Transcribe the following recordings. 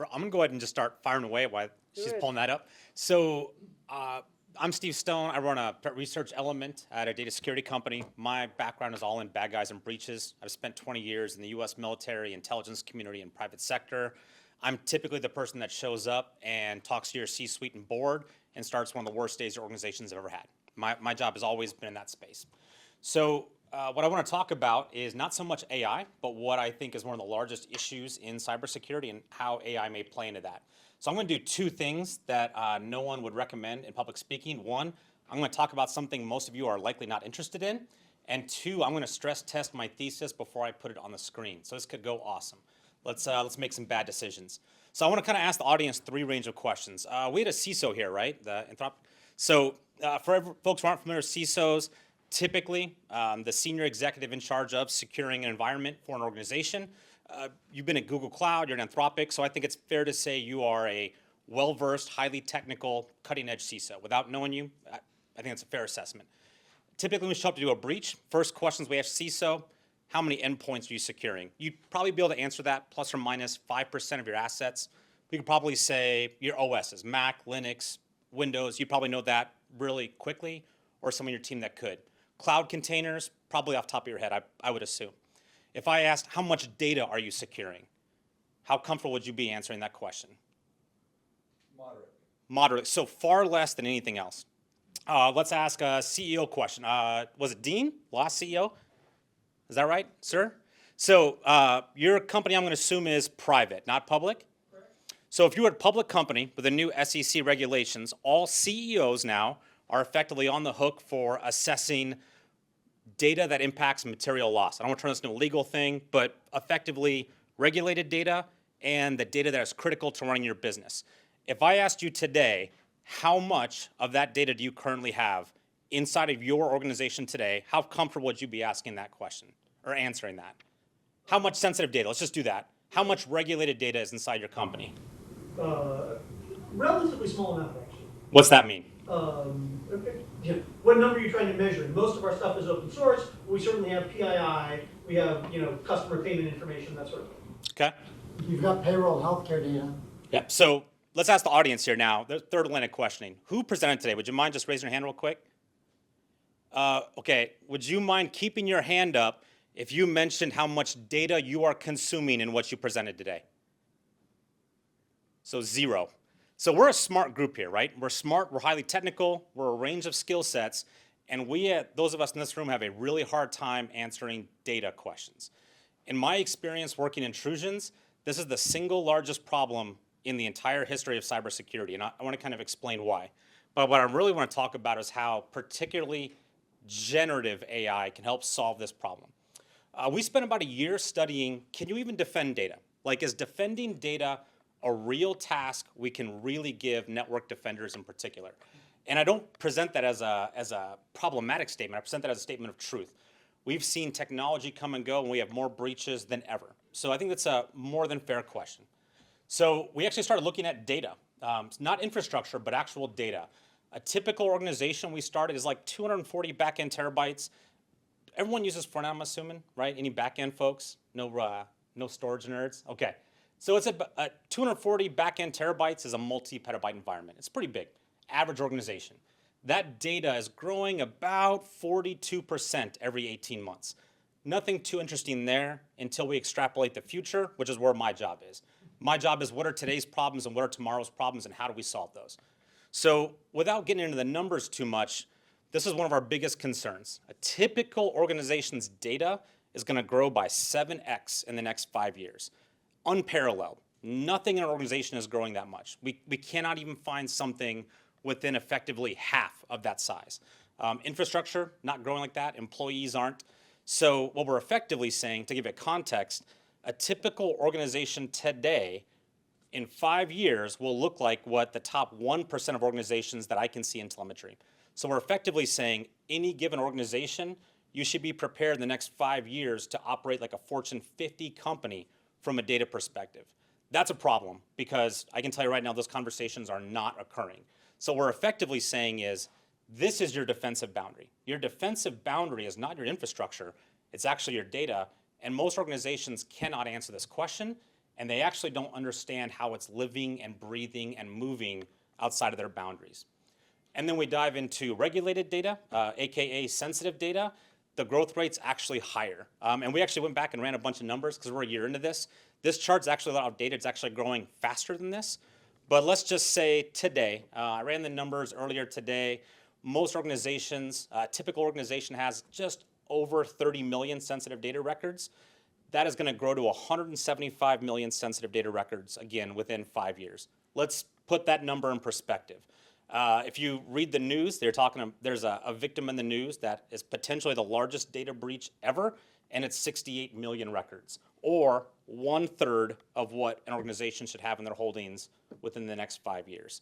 I'm going to go ahead and just start firing away while she's pulling that up. So I'm Steve Stone. I run a research element at a data security company. My background is all in bad guys and breaches. I've spent 20 years in the U.S. military, intelligence community, and private sector. I'm typically the person that shows up and talks to your C-suite and board and starts one of the worst days your organizations have ever had. My job has always been in that space. So what I want to talk about is not so much AI, but what I think is one of the largest issues in cybersecurity and how AI may play into that. So I'm going to do two things that no one would recommend in public speaking. One, I'm going to talk about something most of you are likely not interested in. And two, I'm going to stress test my thesis before I put it on the screen. So this could go awesome. Let's make some bad decisions. So I want to kind of ask the audience three range of questions. We had a CISO here, right? So for folks who aren't familiar with CISOs, typically the senior executive in charge of securing an environment for an organization. You've been at Google Cloud, you're at Anthropic, so I think it's fair to say you are a well-versed, highly technical, cutting-edge CISO. Without knowing you, I think that's a fair assessment. Typically, when we show up to do a breach, first questions we ask CISO, how many endpoints are you securing? You'd probably be able to answer that plus or minus 5% of your assets. We could probably say your OSs, Mac, Linux, Windows, you probably know that really quickly, or someone on your team that could. Cloud containers, probably off the top of your head, I would assume. If I asked how much data are you securing, how comfortable would you be answering that question? Moderate. Moderate, so far less than anything else. Let's ask a CEO question. Was it Dean, last CEO? Is that right, sir? So your company, I'm going to assume, is private, not public? Correct. So if you're a public company with the new SEC regulations, all CEOs now are effectively on the hook for assessing data that impacts material loss. I don't want to turn this into a legal thing, but effectively regulated data and the data that is critical to running your business. If I asked you today, how much of that data do you currently have inside of your organization today, how comfortable would you be asking that question or answering that? How much sensitive data? Let's just do that. How much regulated data is inside your company? Relatively small amount, actually. What's that mean? What number are you trying to measure? Most of our stuff is open source. We certainly have PII. We have customer payment information, that sort of thing. Okay. You've got payroll, healthcare data. Yep. So let's ask the audience here now. The third line of questioning. Who presented today? Would you mind just raising your hand real quick? Okay. Would you mind keeping your hand up if you mentioned how much data you are consuming in what you presented today? So 0. So we're a smart group here, right? We're smart, we're highly technical, we're a range of skill sets, and those of us in this room have a really hard time answering data questions. In my experience working intrusions, this is the single largest problem in the entire history of cybersecurity, and I want to kind of explain why. But what I really want to talk about is how particularly generative AI can help solve this problem. We spent about a year studying, can you even defend data? Like, is defending data a real task we can really give network defenders in particular? And I don't present that as a problematic statement. I present that as a statement of truth. We've seen technology come and go, and we have more breaches than ever. So I think that's a more than fair question. So we actually started looking at data, not infrastructure, but actual data. A typical organization we started is like 240 backend terabytes. Everyone uses front end, I'm assuming, right? Any backend folks? No storage nerds? Okay. So it's 240 backend terabytes is a multi-petabyte environment. It's pretty big, average organization. That data is growing about 42% every 18 months. Nothing too interesting there until we extrapolate the future, which is where my job is. My job is what are today's problems and what are tomorrow's problems and how do we solve those? So without getting into the numbers too much, this is one of our biggest concerns. A typical organization's data is going to grow by 7x in the next 5 years. Unparalleled. Nothing in our organization is growing that much. We cannot even find something within effectively half of that size. Infrastructure, not growing like that. Employees aren't. So what we're effectively saying, to give it context, a typical organization today in 5 years will look like what the top 1% of organizations that I can see in telemetry. So we're effectively saying any given organization, you should be prepared in the next 5 years to operate like a Fortune 50 company from a data perspective. That's a problem because I can tell you right now those conversations are not occurring. So what we're effectively saying is this is your defensive boundary. Your defensive boundary is not your infrastructure, it's actually your data, and most organizations cannot answer this question, and they actually don't understand how it's living and breathing and moving outside of their boundaries. And then we dive into regulated data, AKA sensitive data. The growth rate's actually higher. And we actually went back and ran a bunch of numbers because we're a year into this. This chart's actually a lot outdated. It's actually growing faster than this. But let's just say today, I ran the numbers earlier today. Most organizations, typical organization has just over 30 million sensitive data records. That is going to grow to 175 million sensitive data records, again, within 5 years. Let's put that number in perspective. If you read the news, there's a victim in the news that is potentially the largest data breach ever, and it's 68 million records, or 1/3 of what an organization should have in their holdings within the next 5 years.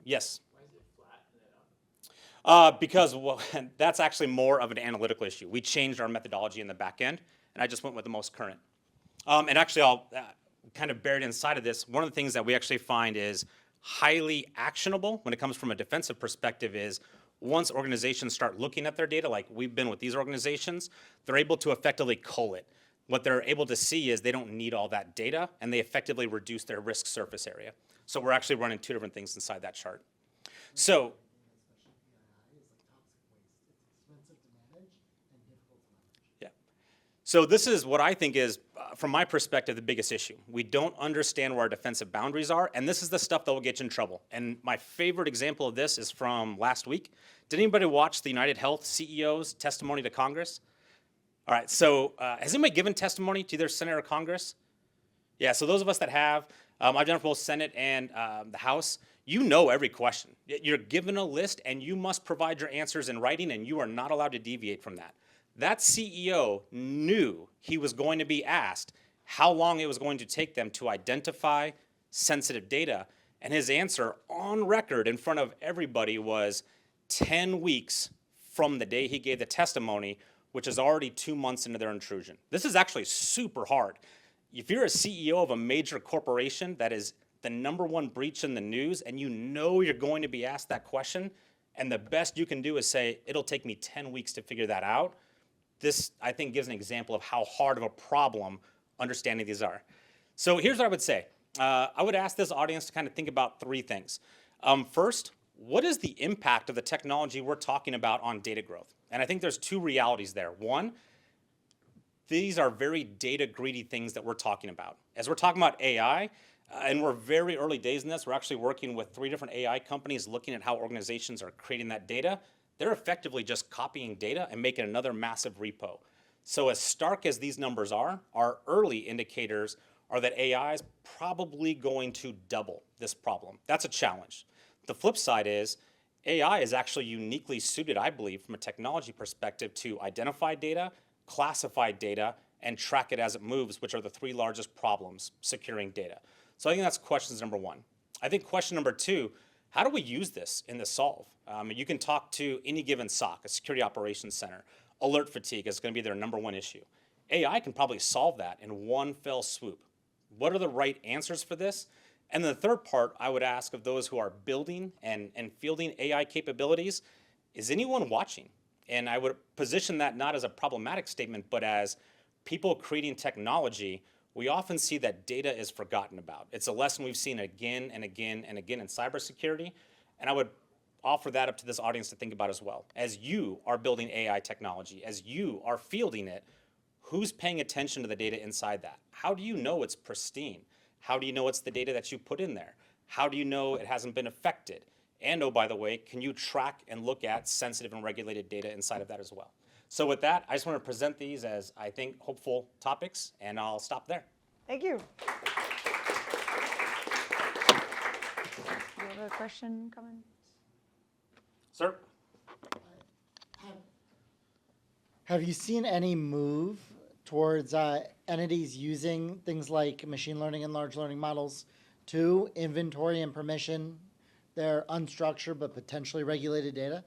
Yes? Why is it flat and then up? Because that's actually more of an analytical issue. We changed our methodology in the back end, and I just went with the most current. And actually, I'll kind of buried inside of this, one of the things that we actually find is highly actionable when it comes from a defensive perspective is once organizations start looking at their data, like we've been with these organizations, they're able to effectively cull it. What they're able to see is they don't need all that data, and they effectively reduce their risk surface area. So we're actually running two different things inside that chart. So yeah. So this is what I think is, from my perspective, the biggest issue. We don't understand where our defensive boundaries are, and this is the stuff that will get you in trouble. And my favorite example of this is from last week. Did anybody watch the United Health CEO's testimony to Congress? All right, so has anybody given testimony to either Senate or Congress? Yeah, so those of us that have, I've done it for both Senate and the House. You know every question. You're given a list, and you must provide your answers in writing, and you are not allowed to deviate from that. That CEO knew he was going to be asked how long it was going to take them to identify sensitive data, and his answer on record in front of everybody was 10 weeks from the day he gave the testimony, which is already 2 months into their intrusion. This is actually super hard. If you're a CEO of a major corporation that is the #1 breach in the news, and you know you're going to be asked that question, and the best you can do is say, it'll take me 10 weeks to figure that out, this, I think, gives an example of how hard of a problem understanding these are. So here's what I would say. I would ask this audience to kind of think about 3 things. First, what is the impact of the technology we're talking about on data growth? And I think there's 2 realities there. One, these are very data greedy things that we're talking about. As we're talking about AI, and we're very early days in this, we're actually working with 3 different AI companies looking at how organizations are creating that data. They're effectively just copying data and making another massive repo. So as stark as these numbers are, our early indicators are that AI is probably going to double this problem. That's a challenge. The flip side is AI is actually uniquely suited, I believe, from a technology perspective to identify data, classify data, and track it as it moves, which are the 3 largest problems securing data. So I think that's question number 1. I think question number 2, how do we use this in the solve? You can talk to any given SOC, a security operations center. Alert fatigue is going to be their #1 issue. AI can probably solve that in one fell swoop. What are the right answers for this? And then the third part I would ask of those who are building and fielding AI capabilities, is anyone watching? And I would position that not as a problematic statement, but as people creating technology, we often see that data is forgotten about. It's a lesson we've seen again and again and again in cybersecurity, and I would offer that up to this audience to think about as well. As you are building AI technology, as you are fielding it, who's paying attention to the data inside that? How do you know it's pristine? How do you know it's the data that you put in there? How do you know it hasn't been affected? And oh, by the way, can you track and look at sensitive and regulated data inside of that as well? So with that, I just want to present these as, I think, hopeful topics, and I'll stop there. Thank you. You have a question, comment? Sir? Have you seen any move towards entities using things like machine learning and large learning models to inventory and permission their unstructured but potentially regulated data?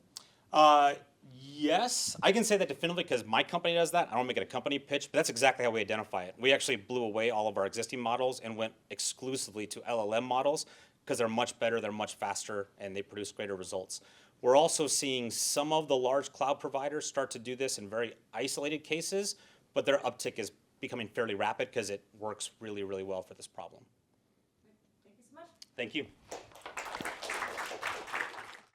Yes, I can say that definitively because my company does that. I don't make it a company pitch, but that's exactly how we identify it. We actually blew away all of our existing models and went exclusively to LLM models because they're much better, they're much faster, and they produce greater results. We're also seeing some of the large cloud providers start to do this in very isolated cases, but their uptick is becoming fairly rapid because it works really, really well for this problem. Thank you so much. Thank you.